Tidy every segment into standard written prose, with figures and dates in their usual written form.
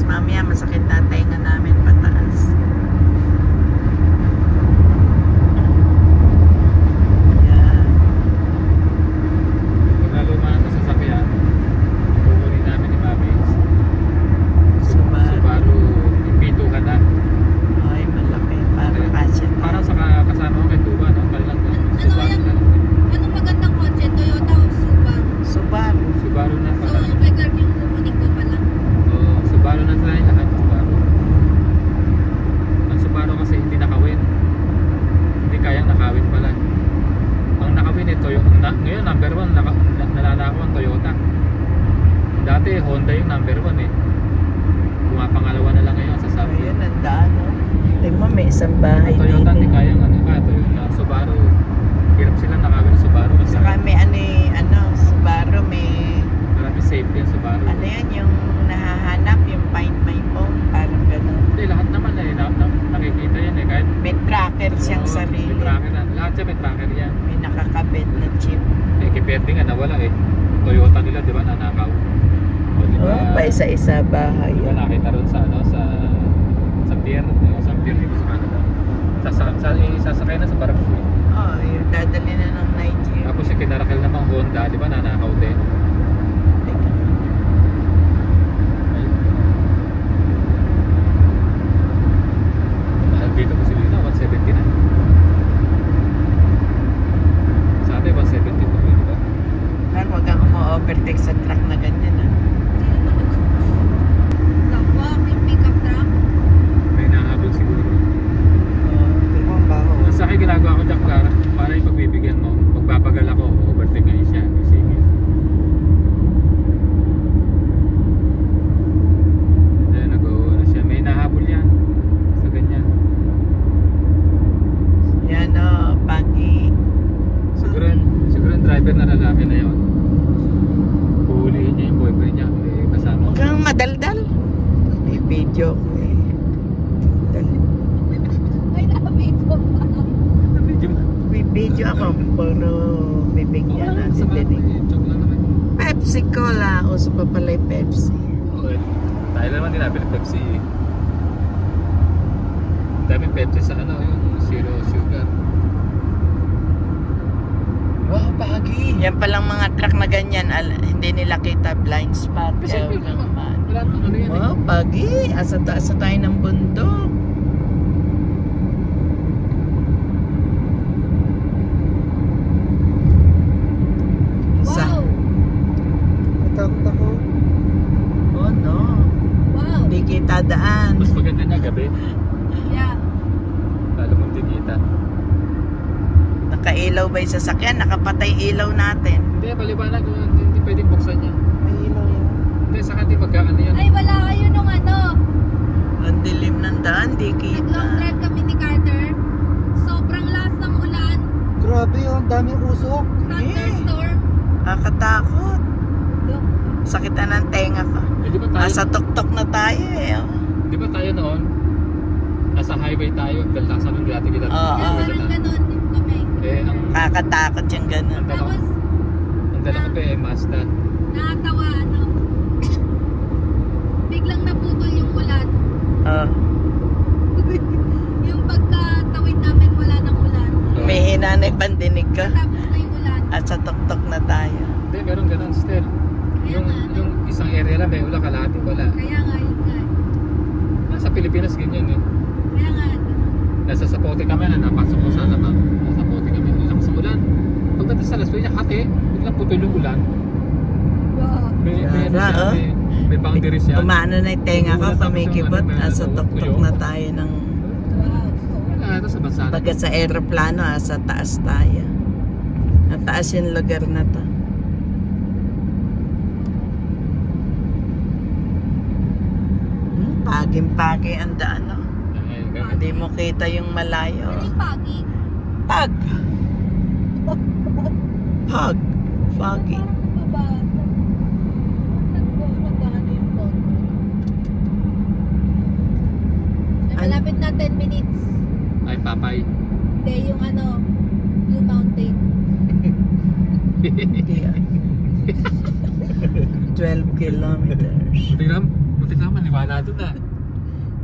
mamaya masakit na tenga namin pataas. Yan. Pag naluma na sa sasakyan, kukunin namin ni Mami. Subaru P2 ka na. Ay, malaki. Para kasya na. Parang sa kasama ko kay Tuba, no? Kailang Subaru na. Anong magandang kotse? Toyota o Subaru? Subaru. Subaru na So, pala. regular yung kukunin ko pala. Oo, Subaru na tayo lahat. Subaru. Ang Subaru kasi hindi nakawin. Hindi kayang nakawin pala. Ang nakawin ito, ngayon number 1 nalalako ang Toyota. Dati Honda yung number 1 eh. Pumapangalawa na lang ngayon sa sabi. Ayan, ang daan, no? Tingnan mo, may isang bahay Toyota hindi dito. kayang Toyota. Subaru, hirap sila nakawin ng Subaru kasi Saka may Subaru, may marami safety ang Subaru. ano yan, yung nahahanap, yung Find My Phone, parang gano'n. Hindi, lahat naman eh, nakikita yan eh. Kahit May tracker siyang Oo, sarili. May tracker na. Lahat siya may tracker yan. May nakakabit na chip. Eh, kiperte nga nawala eh. Toyota nila, di ba, nanakaw. O, di ba, Oh, pa isa-isa bahay. di ba nakita ron sa sa pier, sa pier dito sa Canada. Sasakay na sa Barangay. Oh, yung dadali na ng Nigeria. Tapos yung kinarakal namang Honda, di ba, nanakaw din. Teka. Ayun. Mahal dito kasi dito, 170 na. Sabi, 170 po, di ba? Pero wag kang ma-overtake sa truck na ganyan, ha? Naku, yung pickup truck. May nahabol siguro. Oh, tingnan mo ba ako? Sa akin ginagawa ko Jack Clara, para yung pagbibigyan mo, pagpapagal ako, overtake ngayon siya, sige. Then nag-o siya, may nahabol yan sa ganyan. Yan, oh, pagi. Siguro yung driver na lalaki na yun. Huhulihin niya yung boyfriend niya, may kasama. Huwag kang madaldal. May video ko eh. Dali. Ay, na-video pa. Medyo May video ako, pero bibigyan na si Denig. Joke lang naman. Pepsi Cola. Uso pa pala yung Pepsi. Okay. Tayo naman din natin Pepsi. Daming Pepsi sa yung zero sugar. Wow, pagi! Yan palang mga truck na ganyan, hindi nila kita blind spot. Kasi Kaya huwag kang wala nang yan wow, pagi. Asa taas na tayo ng bundok. Wow! Natakot ako. Oh no. Wow! Hindi kita daan. Mas maganda niya gabi. Yeah. Lalo mong di kita. Nakailaw ba yung sasakyan? Nakapatay ilaw natin. Hindi, paliwanag. Hindi pwedeng buksan niya. May ilaw yan. Hindi, saka di magkaano yan. Ay, wala kayo nung ano. Ang dilim ng daan, di kita. Nag-long drive kami ni Carter. Sobrang lakas ng ulan. Grabe yung daming usok. Thunderstorm. Kakatakot. Sakit na ng tenga ko. Eh, di ba tayo, Nasa tuktok na tayo eh. Oh. di ba tayo noon? Nasa highway tayo. Daltasan ng dati kita. Oo. Parang ganun kami. Eh, Kakatakot yung ganun. Tapos, ang dala ko pa eh, Mazda. nakatawa, biglang naputol yung ulan. Oh. Yung pagkatawid namin, wala ng ulan. So, May hinanay pandinig ka. Tapos na yung ulan. At sa tuktok na tayo. Hindi, meron ganun still. Kaya nga, Yung isang area lang may ulan, kalahati wala. Kaya nga, yun nga. Nasa Pilipinas ganyan eh. Kaya nga, Nasa Sapote kami, napasok ko sa Alabang. Nasa Sapote kami, lakas ng ulan. Pagdating sa Las Vegas, hati, biglang putol yung ulan. wow. May Yara, oh. may boundaries yan. Umano na yung tenga ko, pamikibot. At sa tuktok na tayo ng... Wow. Wala, ito sa bansa. Baga sa aeroplano, sa taas tayo. Nataas yung lugar na to. Paging-pagi ang daan, no? Hindi mo kita yung malayo. Ano yung pagi? Pag! Pag! Foggy. Parang baba. Nagbaano yung phone ko. Malapit na 10 minutes. Ay, Papay. Hindi, yung Blue Mountain. 12 kilometers. Tingnan, Buti ka maniwala doon na.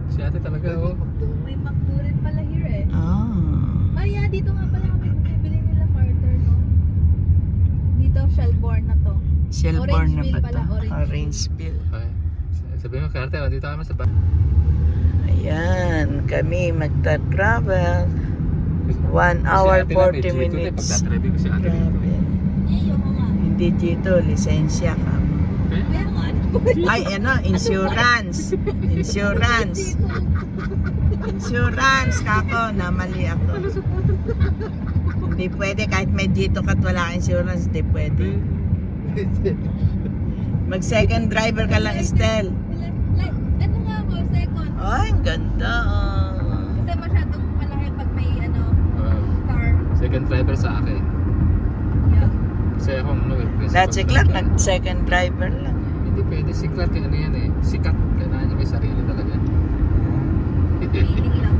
Si ate talaga oh. May McDo rin pala here eh. Ah. Ay, yeah, dito nga pala kami bumibili nila Carter, no? Dito, Shelbourne na to. Shelbourne na Orangeville ba pala, ito? Orangeville. Orangeville. Okay. Sabihin mo kay ate, dito kami sa bahay. Ayan, kami magta-travel. 1 hour, 40 minutes. Pagtatrabi ko si ate dito. Grabe. Eh, yung nga. Hindi dito, lisensya ka. Okay? Kaya nga, ano? Ay, ano, insurance. Insurance. Insurance, kako, namali ako. Hindi pwede, kahit may dito ka at wala kang insurance, hindi pwede. Mag second driver ka lang, Estel. Like, ano nga po, second. Ay, ang ganda. Kasi masyadong malaki pag may, ano, Uh, car. second driver sa akin. Yeah. Kasi ako, ano, principal Dahil si Clark, driver. nag second driver lang. Hindi pwede, si Clark, ano yan eh. Sikat, kailangan niya may sarili talaga. Feeling lang.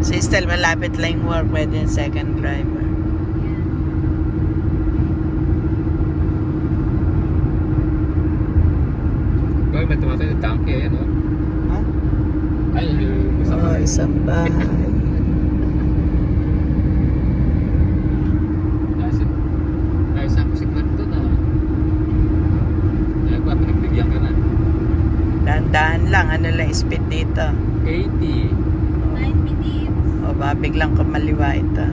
Si Estel, malapit lang yung work, pwede yung second driver. Bakit may tumatay yung tanke, ayan oh. Ha? Ay, isa pa. Oh, isang bahay. Nasa ako si Clark doon ah. Kaya ba, pinagbigyan ka na. Dahan-dahan lang, ano lang speed dito. 80. 9 minutes. O ba, biglang kumaliwa ito.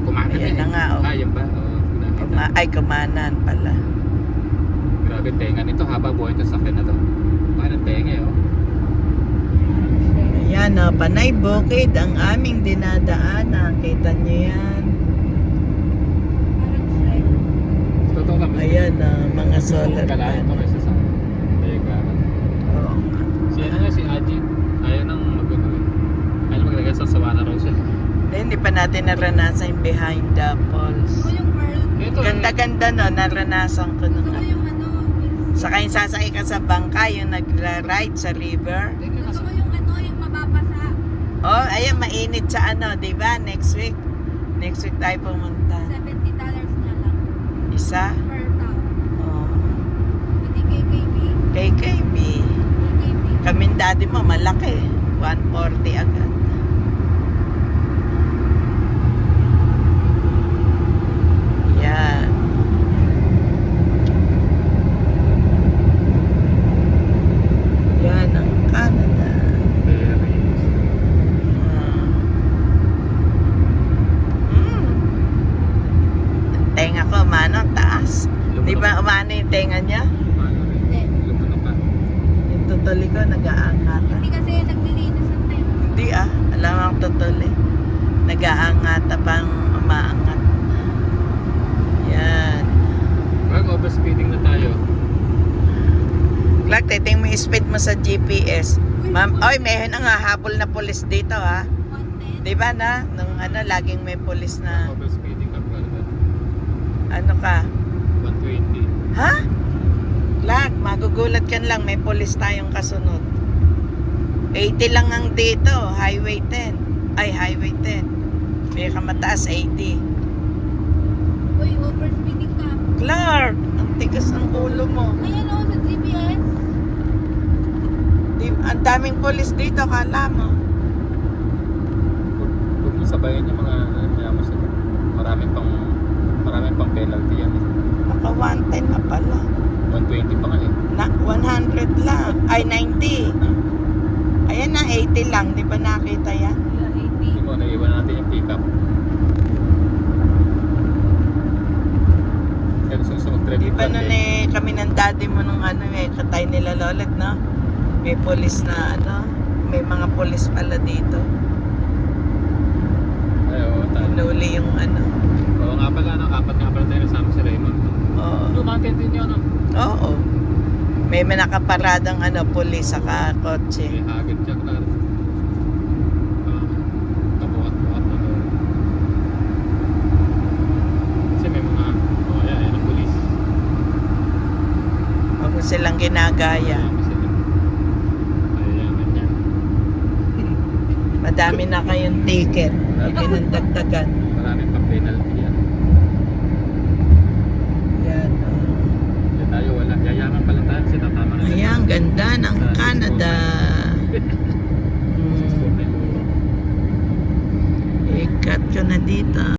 Kumanan Ayan na nga, oh. Ah, yan ba? Oo, Ay, kumanan pala. grabe tenga nito, haba buhay ito sa akin na to. Parang tenga oh. Ayan o, Panay Bukid ang aming dinadaanan. Kita nyo yan. Parang Shrek. Totoo kami. Ayan o, mga solar Kalahin to panel. kasi sa Dayagaran. Oo nga. Si ano nga, si Aji, ayaw nang magano. Ayaw maglagay sa sawana raw siya. Hindi pa natin naranasan yung behind the falls. Gusto ko yung pearl. Ito, Ganda-ganda no, naranasan ko Gusto nung ko yung ano. Saka yung sasakay ka sa bangka, yung nagra-ride sa river. Gusto ko yung ano, yung mababasa. Oh, ayan, mainit sa ano, di ba? Next week. Next week tayo pumunta. $70 na lang. Isa? Per tao. Oh. Hindi KKB. KKB. KKB. Kaming daddy mo, malaki. 140 agad. Yan. Yan ang Canada. very. Ang tenga ko, umano, taas. Di ba umano yung tenga niya? Hindi. Lumano pa. Yung tutuli ko, nag-aangat. Hindi kasi naglilinis ng time. Hindi alam mo ang tutuli. Nag-aangat pang umaangat. Yan. Parang overspeeding na tayo. Clark, titing mo yung speed mo sa GPS. Ma'am, oy, may habol na pulis dito ha. 110. Di ba na? Nung ano, laging may pulis na, Overspeeding ka pa. ano ka? 120. Ha? Clark, magugulat ka lang, may pulis tayong kasunod. 80 lang ang dito, highway 10. Ay, highway 10. May kamataas, 80. Uy, overspeeding ka. Clark, ang tigas ng ulo mo. Ayan o, sa GPS. Ang daming pulis dito, kala mo. Huwag mo sabayan yung mga kaya mo sila. Maraming pang penalty yan eh. Naka 110 na pala. 120 pa nga eh. Na, 100 lang. Ay, 90. Ayan na, 80 lang. Di ba nakita yan? Yeah, Hindi 80. mo, naiwan natin yung pickup. Kaya gusto mag-trip. Di ba nun kami ng daddy mo nung ano katay nila lolet, no? May pulis na ano, may mga pulis pala dito. Ay, oo, tayo. Hinuli yung ano. Oo nga pala, no? Apat nga pala tayo kasama si Raymond. Oo. Lumatin din yun, no? Oo. May nakaparadang ano, pulis saka kotse. May hagid siya, klaro. Kabuhat-buhat na doon. Kasi may mga, ayan ang pulis. Huwag mo silang ginagaya. Ayan sila. Ayayaman niya. Madami na kayong ticket. Huwag pinandagdagan. Maraming pang penalty yan. Yan. Yan tayo, wala. Yan Canada. Passport na yung ulo. I-cut ko na dito.